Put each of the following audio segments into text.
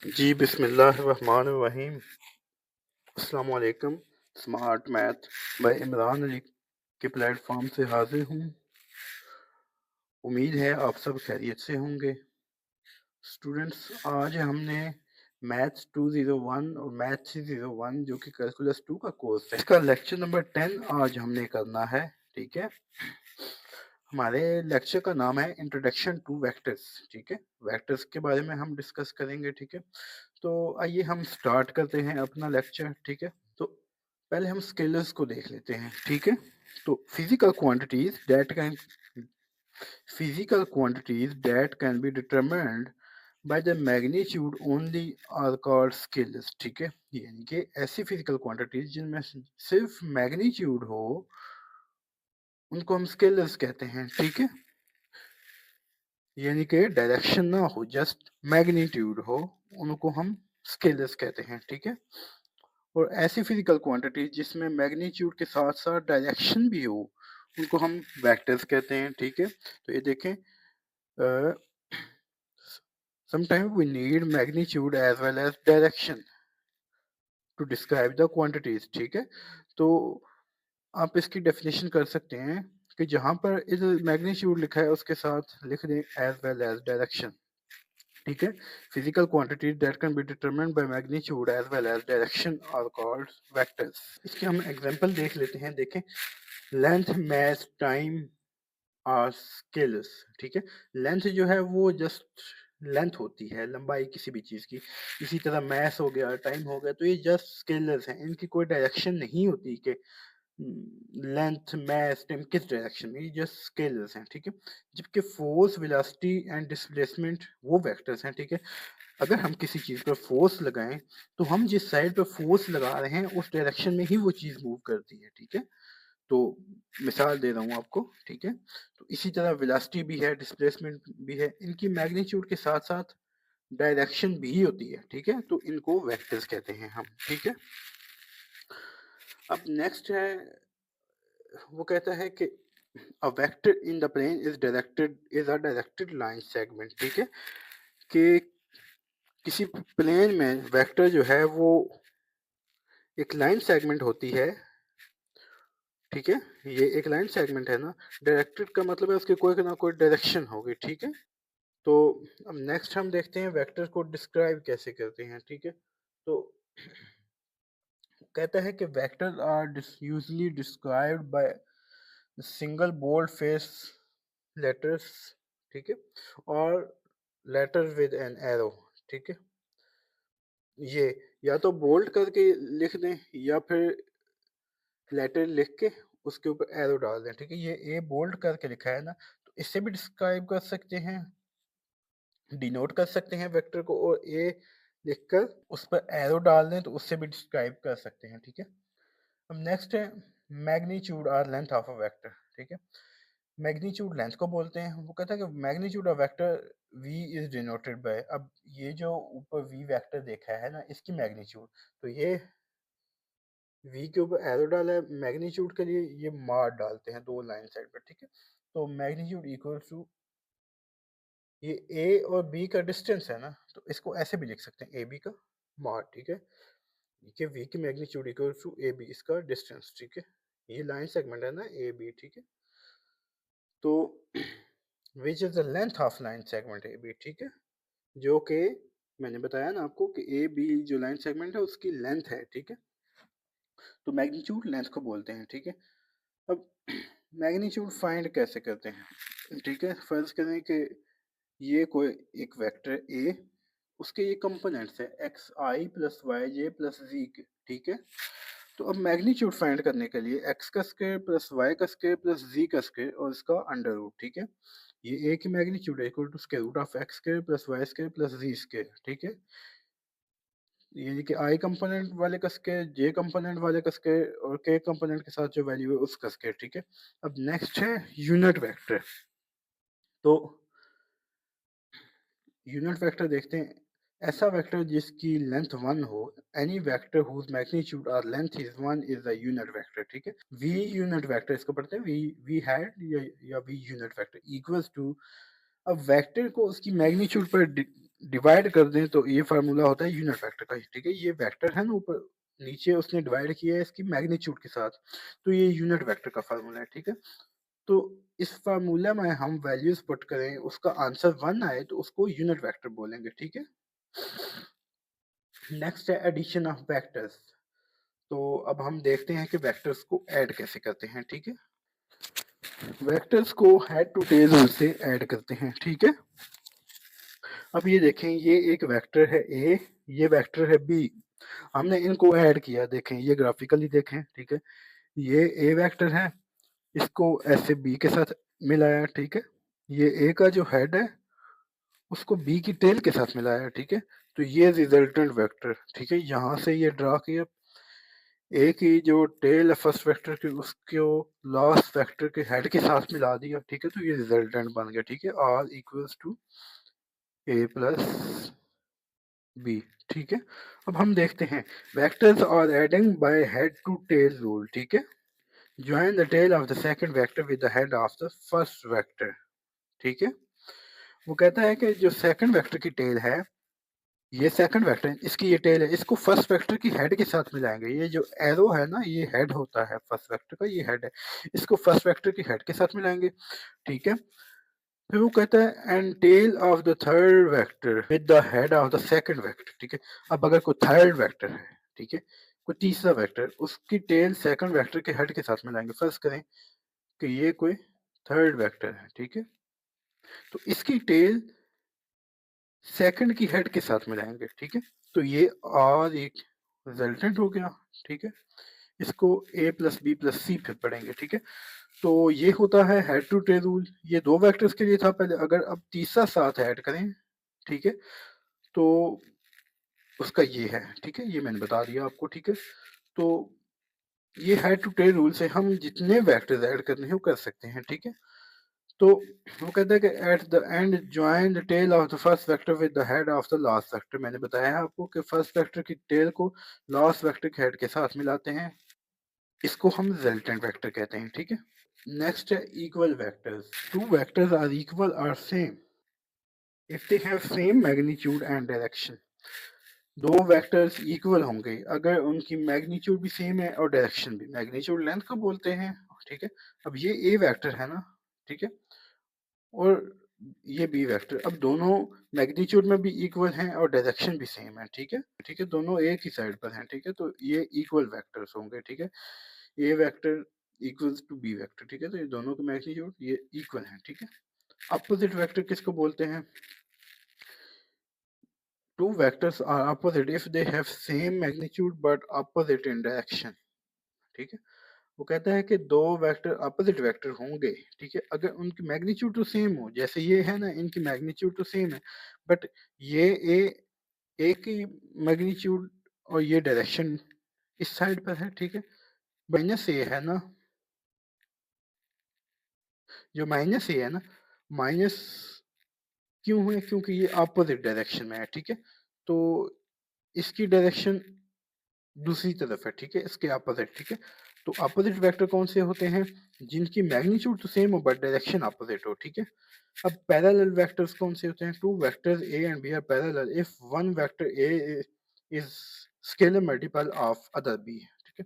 जी, बिस्मिल्लाहिर्रहमानिर्रहीम। अस्सलाम वालेकुम। Smart math bye Imran Ali के प्लेटफॉर्म से हाजिर हूँ। उम्मीद है आप सब खैरियत से होंगे। स्टूडेंट्स, आज हमने मैथ्स 201 और मैथ 301 जो कि कैलकुलस 2 का कोर्स है, इसका लेक्चर नंबर 10 आज हमने करना है। ठीक है, हमारे लेक्चर का नाम है इंट्रोडक्शन टू वेक्टर्स। ठीक है, वेक्टर्स के बारे में हम डिस्कस करेंगे। ठीक है, तो आइए हम स्टार्ट करते हैं अपना लेक्चर। ठीक है, तो पहले हम स्केलर्स को देख लेते हैं। ठीक है, तो physical quantities that can be determined by the magnitude only are called scalars. ठीक है, यानी कि ऐसी फिजिकल क्वांटिटीज जिनमें सिर्फ मैग्नीट्यूड हो उनको हम स्केलर्स कहते हैं। ठीक है, यानी कि डायरेक्शन ना हो, जस्ट मैग्नीट्यूड हो, उनको हम स्केलर्स कहते हैं। ठीक है, और ऐसी फिजिकल क्वांटिटी जिसमें मैग्नीट्यूड के साथ साथ डायरेक्शन भी हो उनको हम वेक्टर्स कहते हैं। ठीक है, तो ये देखें, sometime we need magnitude as well as direction to describe the quantities. ठीक है, तो आप इसकी डेफिनेशन कर सकते हैं कि जहां पर इस मैग्नीट्यूड लिखा है उसके साथ लिख दें एज वेल एज डायरेक्शन। ठीक है, physical quantities that can be determined by magnitude as well as direction are called vectors. इसके हम एग्जांपल देख लेते हैं। देखें, length, mass, time are scalars. ठीक है, लेंथ जो है वो जस्ट लेंथ होती है, लंबाई किसी भी चीज की। इसी तरह मैस हो गया, टाइम हो गया, तो ये जस्ट स्केलर्स हैं, इनकी कोई डायरेक्शन नहीं होती कि लेंथ, मैस, टाइम किस डायरेक्शन में, ये जस्ट स्केलर्स हैं। ठीक है, जबकि फोर्स, वेलोसिटी एंड डिस्प्लेसमेंट वो वेक्टर्स हैं। ठीक है, अगर हम किसी चीज पर फोर्स लगाएं तो हम जिस साइड पर फोर्स लगा रहे हैं उस डायरेक्शन में ही वो चीज मूव करती है। ठीक है, तो मिसाल दे रहा हूँ आपको। ठीक है, तो इसी तरह वेलोसिटी भी है, डिस्प्लेसमेंट भी है, इनकी मैग्नीट्यूड के साथ साथ डायरेक्शन भी होती है। ठीक है, तो इनको वेक्टर्स कहते हैं हम। ठीक है, अब नेक्स्ट है, वो कहता है कि a vector in the plane is a directed line segment. ठीक है, कि किसी प्लेन में वेक्टर जो है वो एक लाइन सेगमेंट होती है। ठीक है, ये एक लाइन सेगमेंट है ना, डायरेक्टेड का मतलब है उसकी कोई ना कोई डायरेक्शन होगी। ठीक है, तो अब नेक्स्ट हम देखते हैं वेक्टर को डिस्क्राइब कैसे करते हैं। ठीक है, तो कहता है कि vector are usually described by single bold face letters. ठीक है, और लेटर विद एन एरो। ठीक है, ये या तो बोल्ड करके लिख दें या फिर लेटर लिख के उसके ऊपर एरो डाल दें। ठीक है, ये ए बोल्ड करके लिखा है ना, तो इससे भी डिस्क्राइब कर सकते हैं, डिनोट कर सकते हैं वेक्टर को, और ए लिखकर उस पर एरो डाल दें तो उससे भी डिस्क्राइब कर सकते हैं। ठीक है, अब नेक्स्ट है मैग्नीट्यूड और लेंथ ऑफ अ वेक्टर। ठीक है, मैग्नीट्यूड लेंथ को बोलते हैं। वो कहता है कि magnitude of vector v is denoted by, अब ये जो ऊपर v वेक्टर देखा है ना, इसकी मैग्नीट्यूड, तो ये v के ऊपर एरो डाला है, मैग्नीट्यूड के लिए ये मार डालते हैं दो लाइन साइड पर। ठीक है, तो मैग्नीट्यूड इक्वल टू ये a और b का डिस्टेंस है ना, तो इसको ऐसे भी लिख सकते हैं, ab का मॉड। ठीक है, ये v की मैग्नीट्यूड इक्वल टू ab, इसका डिस्टेंस। ठीक है, ये लाइन सेगमेंट है ना ab। ठीक है, तो which is the length of line segment ab। ठीक है, जो कि मैंने बताया ना आपको कि ए बी जो लाइन सेगमेंट है उसकी लेंथ है। ठीक है, तो मैग्नीट्यूड लेंथ को बोलते हैं। ठीक है, अब मैग्नीट्यूड फाइंड कैसे करते हैं। ठीक है, फर्ज करें कि ये कोई एक वेक्टर ए, उसके ये कंपोनेंट्स है एक्स आई प्लस वाई जे प्लस जी के। ठीक है, तो अब मैग्नीट्यूड फाइंड करने के लिए एक्स का स्क्वायर प्लस वाई का स्क्वायर प्लस जी का स्क्वायर और इसका अंडर रूट। ठीक है, ये ए की मैग्नीट्यूड है equal to square root of X square plus Y square plus Z square. ठीक है, यानी कि आई कंपोनेंट वाले का स्क्वायर, जे कंपोनेंट वाले का स्क्वायर और के कंपोनेंट के साथ जो वैल्यू है उसका स्क्वायर। ठीक है, अब नेक्स्ट है यूनिट वेक्टर। तो यूनिट वेक्टर देखते हैं, ऐसा वेक्टर जिसकी लेंथ 1 हो, एनी वेक्टर हुज मैग्नीट्यूड और length is 1 is a unit vector. ठीक है, वी यूनिट वेक्टर इसको पढ़ते हैं, वी हैड या v unit vector equals to, अब वेक्टर को उसकी मैग्नीट्यूड पर डिवाइड कर दें तो ये फार्मूला होता है यूनिट वेक्टर का, ठीक है। ये वेक्टर है ना ऊपर नीचे उसने डिवाइड किया है इसकी मैग्नीट्यूड के साथ, तो ये यूनिट वेक्टर का फार्मूला है, ठीक है। तो इस फार्मूला में हम वैल्यूज पुट करें, उसका आंसर 1 आए तो उसको यूनिट वेक्टर बोलेंगे, ठीक है। नेक्स्ट है एडिशन ऑफ वेक्टर्स। तो अब हम देखते हैं कि वेक्टर्स को ऐड कैसे करते हैं, ठीक है। वेक्टर्स को हेड टू टेल रूल से ऐड करते हैं, ठीक है। अब ये देखें, ये एक वेक्टर है ए, ये वेक्टर है बी, हमने इनको ऐड किया, देखें ये ग्राफिकली देखें, ठीक है। ये ए वेक्टर है, इसको ऐसे बी के साथ मिलाया, ठीक है। ये ए का जो हेड है उसको बी की टेल के साथ मिलाया, ठीक है। तो ये रिजल्टेंट वेक्टर, ठीक है, यहाँ से ये ड्रा किया, ए की जो टेल है फर्स्ट वेक्टर की उसको लास्ट वेक्टर के हेड के साथ मिला दिया, ठीक है। तो ये रिजल्टेंट बन गया, ठीक है, r equals to a plus b, ठीक है। अब हम देखते हैं vectors are adding by head to tail rule, ठीक है। Join the tail of the second vector with the head of the first vector, ठीक है। वो कहता है कि जो सेकंड वेक्टर की टेल है, ये सेकंड वेक्टर इसकी ये टेल है, इसको फर्स्ट वेक्टर की हेड के साथ मिलाएंगे। ये जो एरो है ना, ये हेड होता है फर्स्ट वेक्टर का, ये हेड है, इसको फर्स्ट वेक्टर की हेड के साथ मिलाएंगे, ठीक है। फिर वो कहता है and tail of the third vector with the head of the second vector, ठीक है। अब अगर कोई थर्ड वेक्टर है, ठीक है, कोई तीसरा वेक्टर, उसकी टेल सेकंड वेक्टर के हेड के साथ मिलाएंगे। फर्ज करें कि ये कोई थर्ड वेक्टर है, ठीक है, तो इसकी टेल सेकंड की हेड के साथ मिलाएंगे, ठीक है। तो ये और एक रिजल्टेंट हो गया, ठीक है। इसको a प्लस बी प्लस सी फिर पढ़ेंगे, ठीक है। तो ये होता है हेड टू टेल रूल, ये दो वेक्टर्स के लिए था पहले। अगर अब तीसरा साथ ऐड करें, ठीक है, तो उसका ये है, ठीक है, ये मैंने बता दिया आपको, ठीक है। तो ये हेड टू टेल रूल से हम जितने वेक्टर्स ऐड करने हैं वो कर सकते हैं, ठीक है। तो वो कहता है कि at the end join the tail of the first vector with the head of the last vector. मैंने बताया है आपको कि फर्स्ट वेक्टर की टेल को लास्ट वेक्टर के हेड के साथ मिलाते हैं, इसको हम रिजल्टेंट वेक्टर कहते हैं, ठीक है। नेक्स्ट है equal vectors. Two vectors are equal और same if they have same magnitude and direction. दो वेक्टर्स इक्वल होंगे अगर उनकी मैग्नीट्यूड भी सेम है और डायरेक्शन भी। मैग्नीट्यूड लेंथ को बोलते हैं, ठीक है। अब ये ए वेक्टर है ना, ठीक है, और ये बी वेक्टर, अब दोनों मैग्नीट्यूड में भी इक्वल हैं और डायरेक्शन भी सेम है, ठीक है, ठीक है, दोनों एक ही साइड पर हैं, ठीक है। तो ये इक्वल वेक्टर्स होंगे, ठीक है। A vector equals to B vector, ठीक है। तो ये दोनों के मैग्नीट्यूड ये इक्वल हैं, ठीक है। अपोजिट वेक्टर किसको बोलते हैं? Two vectors are opposite if they have same magnitude but opposite in direction, ठीक है। वो कहता है कि दो वेक्टर अपोजिट वेक्टर होंगे, ठीक है, अगर उनकी मैग्नीट्यूड तो सेम हो। जैसे ये है ना, इनकी मैग्नीट्यूड तो सेम है, बट ये ए की मैग्नीट्यूड और ये डायरेक्शन इस साइड पर है, ठीक है। माइनस ए है ना, जो माइनस ए है ना, माइनस क्यों है? क्योंकि ये अपोजिट डायरेक्शन में है, ठीक है। तो इसकी डायरेक्शन दूसरी तरफ है, ठीक है, इसके अपोजिट, ठीक है। तो अपोजिट वेक्टर कौन से होते हैं? जिनकी मैग्नीट्यूड तो सेम हो बट डायरेक्शन अपोजिट हो, ठीक है। अब पैरेलल वेक्टर्स कौन से होते हैं? Two vectors a and b are parallel if one vector a is scalar multiple of other b, ठीक है।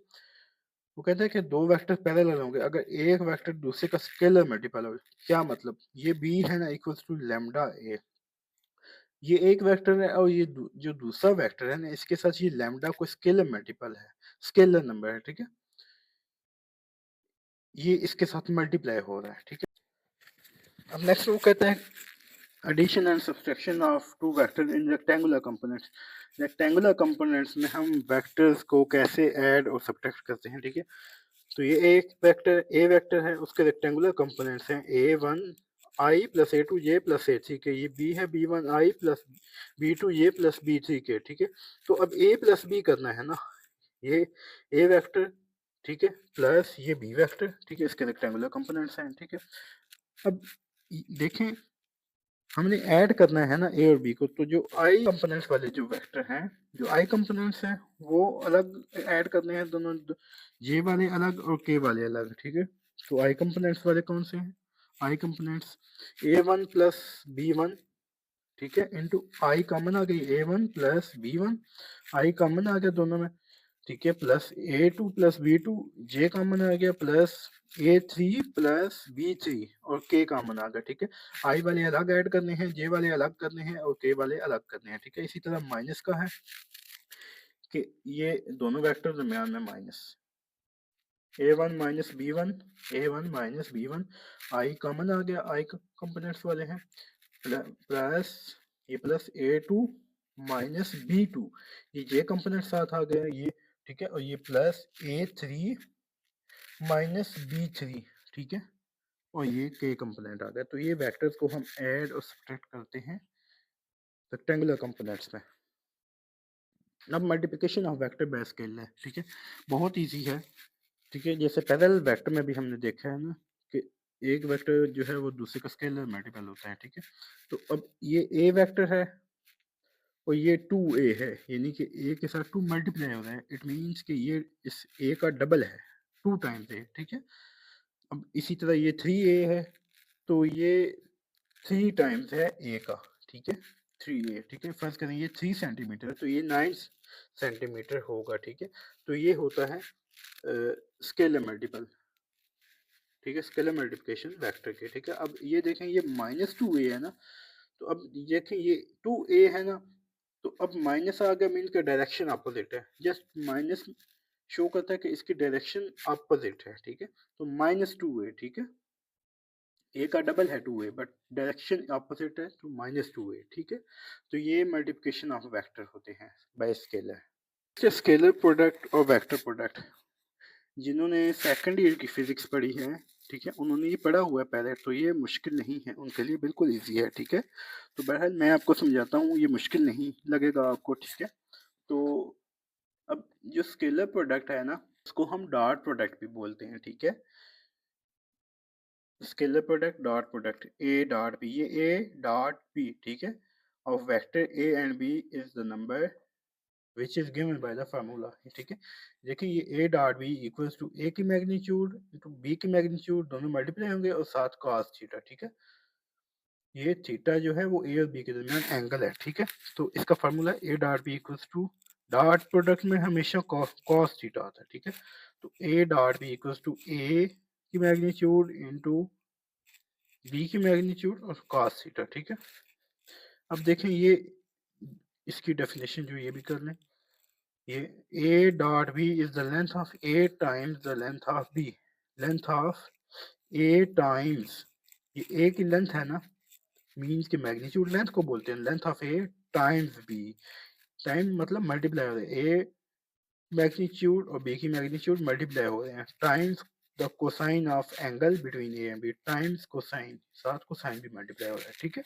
वो कहता है कि दो वेक्टर पैरेलल होंगे अगर एक वेक्टर दूसरे का स्केलर मल्टीपल हो। क्या मतलब? ये बी है ना इक्वल्स टू लैम्डा ए, ये एक वेक्टर है, और ये जो दूसरा वेक्टर है ना, इसके साथ ये लैम्डा को स्केलर मल्टीपल है, स्केलर नंबर है, ठीक है। ये इसके साथ मल्टीप्लाई हो रहा है, ठीक है। अब नेक्स्ट वो कहता है addition and subtraction of two vector in rectangular components. Rectangular components में हम वेक्टर्स को कैसे ऐड और सब्ट्रैक्ट करते हैं, ठीक है। तो ये एक वेक्टर ए वेक्टर है, उसके रेक्टेंगुलर कंपोनेंट्स हैं A one I plus A two J plus A three K, ये बी है B one I plus B two ये प्लस बी थ्री के, ठीक है। तो अब ए प्लस बी करना है ना, ये ए वेक्टर, ठीक है, प्लस ये बी वेक्टर, ठीक है, इसके रेक्टेंगुलर कंपोनेंट्स हैं, ठीक है। अब देखें, हमने ऐड करना है ना ए और बी को, तो जो आई कंपोनेंट्स वाले जो वेक्टर हैं, जो आई कंपोनेंट्स हैं वो अलग ऐड करने हैं, दोनों जे वाले अलग और के वाले अलग, ठीक है। तो आई कंपोनेंट्स वाले कौन से हैं? आई कंपोनेंट्स ए वन प्लस बी वन, ठीक है, इंटू आई कॉमन आ गई A1 प्लस B1, आई कॉमन आ गया दोनों में, ठीक है, plus A2 plus B2, J common आ गया, प्लस A3 प्लस B3 और K कॉमन आ गया, ठीक है। आई वाले अलग ऐड करने हैं, J वाले अलग करने हैं और K वाले अलग करने हैं, ठीक है। इसी तरह माइनस का है कि ये दोनों वेक्टर दरमियान में minus A1 minus B1, A1 minus B1, आई कॉमन आ गया, आई कंपोनेंट्स वाले हैं, प्लस ये प्लस A2 माइनस B2, ये J कंपोनेंट साथ आ गया ये, ठीक है, और ये प्लस A3 माइनस B3, ठीक है, और ये K कंपोनेंट आ गया। तो ये वेक्टर्स को हम ऐड और सब्ट्रैक्ट करते हैं रेक्टेंगुलर कंपोनेंट्स में। अब multiplication of vector by scalar है, ठीक है, बहुत इजी है, ठीक है। जैसे पैरेलल वेक्टर में भी हमने देखा है ना कि एक वेक्टर जो है वो दूसरे का स्केलर मल्टीपल होता है, ठीक है। तो अब ये ए वेक्टर है और ये 2a है, यानी कि a के साथ 2 मल्टीप्लाई हो रहा है, इट मीन्स कि ये इस a का डबल है, 2 टाइम्स a, ठीक है। अब इसी तरह ये 3a है तो ये 3 टाइम्स है a का, ठीक है, 3a, ठीक है। फर्स्ट करें ये 3 सेंटीमीटर तो ये 9 सेंटीमीटर होगा, ठीक है। तो ये होता है स्केलर मल्टीपल, ठीक है, स्केलर मल्टीप्लिकेशन वेक्टर के, ठीक है। अब ये देखें ये -2a है ना, तो अब देखें ये 2a है ना, तो अब माइनस आ गया मीन का डायरेक्शन अपोजिट है, जस्ट माइनस शो करता है कि इसकी डायरेक्शन अपोजिट है, ठीक है। तो -2a, ठीक है, a का डबल है 2a बट डायरेक्शन अपोजिट है तो -2a, ठीक है। तो ये मल्टीप्लिकेशन ऑफ वेक्टर होते हैं बाय स्केलर। स्केलर प्रोडक्ट और वेक्टर प्रोडक्ट, जिन्होंने सेकंड ईयर की फिजिक्स पढ़ी है, ठीक है, उन्होंने ये पढ़ा हुआ है पहले, तो ये मुश्किल नहीं है, उनके लिए बिल्कुल इजी है, ठीक है। तो बहरहाल मैं आपको समझाता हूँ, ये मुश्किल नहीं लगेगा आपको, ठीक है। तो अब जो स्केलर प्रोडक्ट है ना, उसको हम डॉट प्रोडक्ट भी बोलते हैं, ठीक है। Scalar product dot product a dot b, ये ए डॉट बी, ठीक है, of vector a and b is the number which is given by the formula, ठीक है। देखिए ये a dot b equals to a की मैग्नीट्यूड इंटू b की magnitude, दोनों मल्टीप्लाई होंगे और साथ cos थीटा, ठीक है। ये थीटा जो है वो a और b के दरमियान एंगल है, ठीक है। तो इसका formula a dot b equals to, dot product में हमेशा cos थीटा आता है, ठीक है। तो a dot b equals to a की मैग्नीट्यूड इंटू b की मैग्नीट्यूड और cos थीटा, ठीक है। अब देखें ये इसकी डेफिनेशन जो ये भी कर लें, ये a dot b is the length of a times the length of b, length of a times, ये a की लेंथ है ना, मीन्स की मैग्नीट्यूड लेंथ को बोलते हैं, length of a times b, time मतलब मल्टीप्लाई हो रहे हैं, a मैग्नीट्यूड और b की मैग्नीट्यूड मल्टीप्लाई हो रहे हैं, times the cosine of angle between a and b, times cosine, साथ कोसाइन भी मल्टीप्लाई हो रहा है, ठीक है।